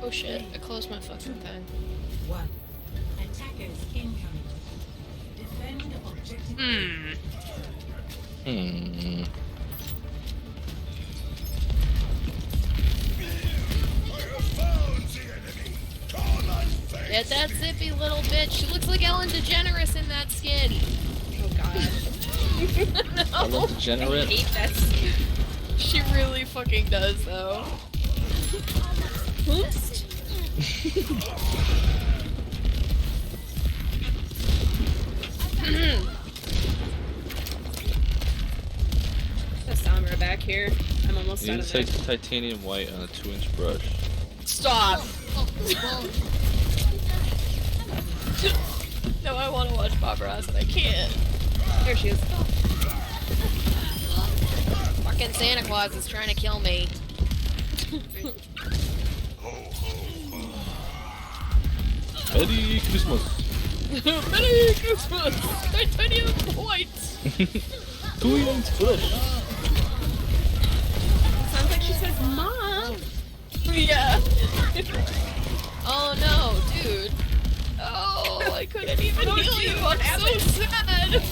Oh shit, I closed my fucking thing. One. Attackers incoming. Defend objective. Get that zippy little bitch. She looks like Ellen DeGeneres in that skin. Oh god. No. Ellen DeGeneres. I hate that skin. She really fucking does, though. Oops. Got Samara back here. I'm almost You out need of to it. take titanium white on a 2-inch brush. Stop. No, I want to watch Bob Ross and I can't. There she is. Fucking Santa Claus is trying to kill me. Merry Christmas! Merry Christmas! Titanium white! 2-inch brush! Sounds like she says, Mom! Yeah. Oh no, dude. Oh, I couldn't even heal you. I'm so sad.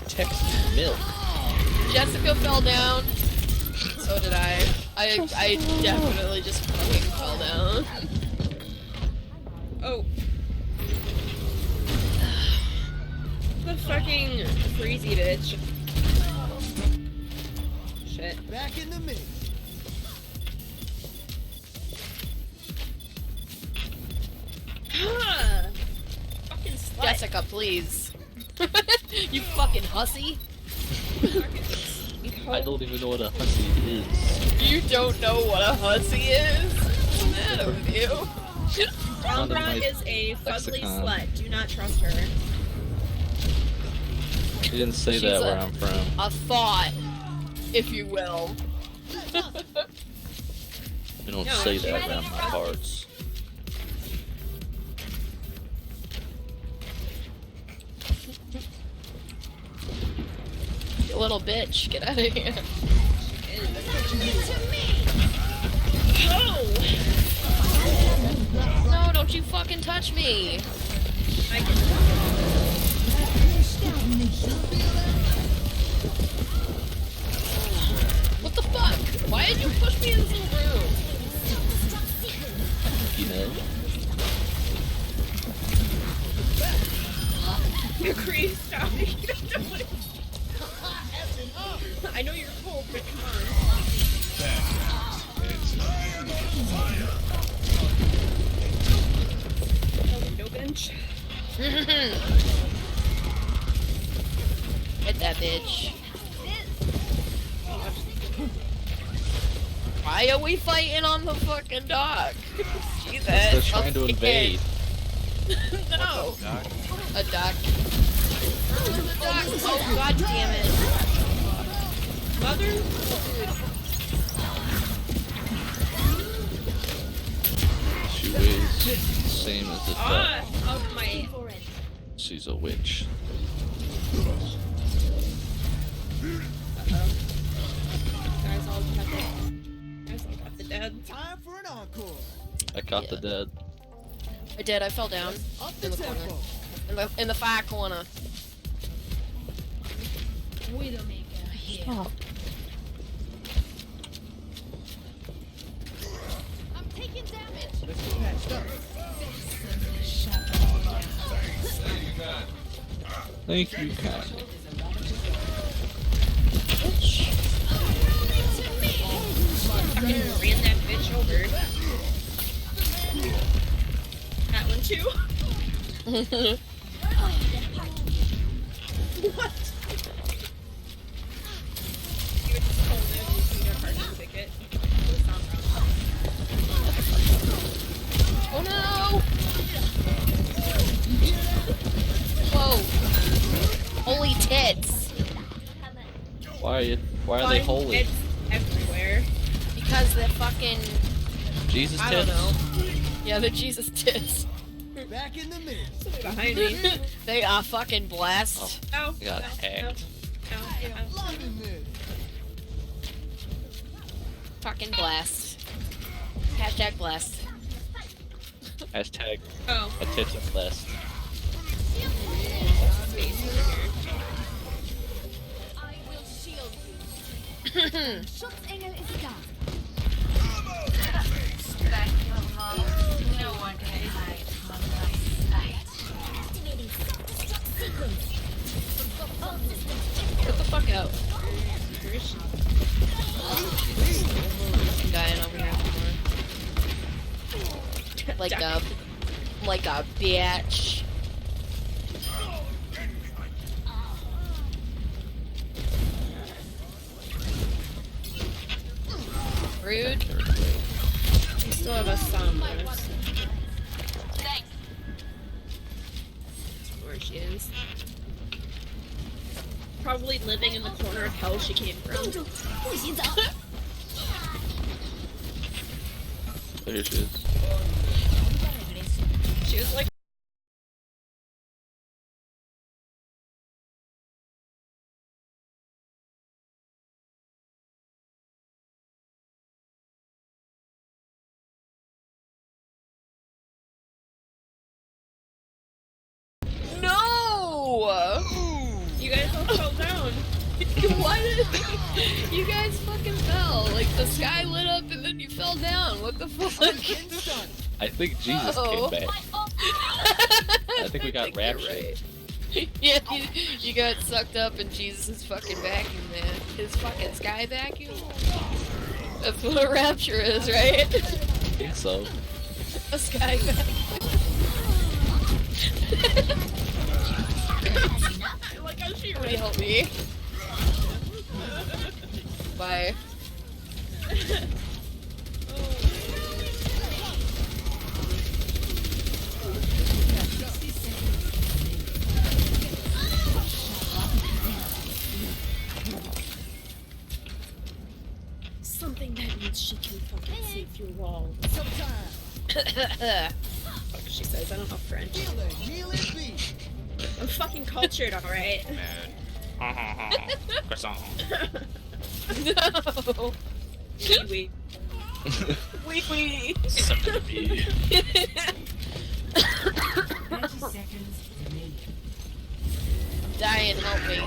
Text milk. Jessica fell down. So did I. I definitely just fucking fell down. Oh. The fucking freezy bitch. Shit. Back in the mix. Fucking slut. Jessica, please. You fucking hussy. I don't even know what a hussy is. You don't know what a hussy is? What's the matter with you? Found in my Umbra is a fugly lexicon. slut. Do not trust her. She didn't say She's that a- where I'm from. A thought, if you will. We don't No, say she that had around it my wrong. parts. You little bitch, get out of here. Oh! No, don't you fucking touch me. I can. What the fuck? Why did you push me in this little room? You know? Agree, stop. You don't know what it- I know you're cold, but come on. No window bench. Hit that bitch. Why are we fighting on the fucking dock? Jesus. They're trying to Okay. invade. No. A duck. There's a duck. Oh god damn it. Mother? She weighs the same as the duck. Ah! Oh my. She's a witch. Guys all got the dead. Time for an encore. I got the dead. I did, I fell down. Up In the the corner. tempo. In the far corner. Widowmaker here. Stop. I'm taking damage. Let's get patched up. Thank you, Kat. Fucking ran that bitch over. That one too? What? You would just hold it and see their parking ticket. It's not Oh no! Whoa. Holy tits. Why are they Fun holy? tits everywhere. Because they're fucking... Jesus I tits? don't know. Yeah, they're Jesus tits. Back in the mix. Something behind me. They are fucking blessed. Ow. You got ow, hacked. Ow. Ow. Ow. Loving this. Fucking blessed. Hashtag blessed. Hashtag Oh. attention blessed. I will shield you. Schutzengel ist da. No one can hide from my sight. Activating self-destruct sequence. All systems Get the fuck out. I'm dying over here more. Like a bitch. Rude. You still have a song left. Where she is. Probably living in the corner of hell she came from. There she is. She was like. No! You guys all fell down. Why did you guys fucking fell? Like the sky lit up and then you fell down. What the fuck? Getting stunned. I think Jesus Uh-oh. came back. I think we got you're raptured. right. Yeah, you got sucked up in Jesus' fucking vacuum, man. His fucking sky vacuum. That's what a rapture is, right? I think so. A sky vacuum. Look how she Somebody help me. Bye. Something that means she can fucking see through walls. Sometime. Fuck she says, I don't know French. Heal it be. I'm fucking cultured, alright? Croissant. No. Wee wee. Wee wee. Something to be. 30 seconds remaining. Dying, help me.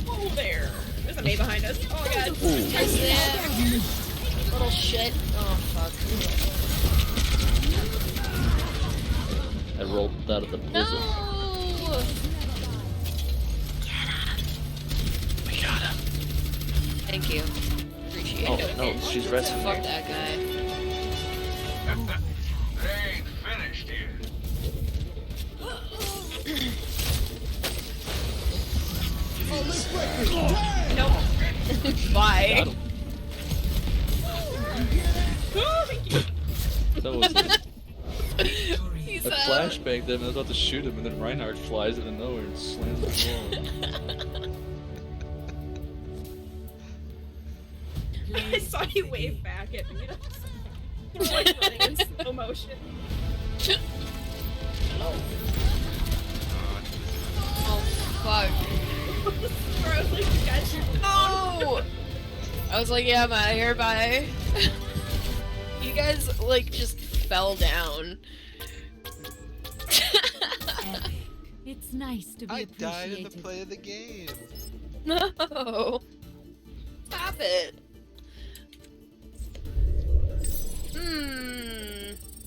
Oh, there. There's an A behind us. Oh my god. Is that little shit? Oh fuck. I rolled out of the blizzard. No. We got him. Thank you. Appreciate Oh it. no, she's resting Fuck here. that guy. Ain't finished yet. Oh, let's break it. Turn. Nope. Bye. Got him. That was He's a flashbang. Then I was about to shoot him, and then Reinhardt flies out of nowhere and slams the wall. I saw you wave back at me. You're like running in slow motion. Oh fuck. Or I was like, you guys should. No! I was like, yeah, I'm out of here, bye. You guys, like, just fell down. Epic. It's nice to be I died in the appreciated. play of the game. No! Stop it!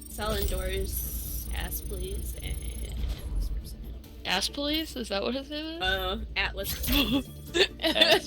Selling doors, ass please, and Ass police? Is that what his name is? Atlas. Ass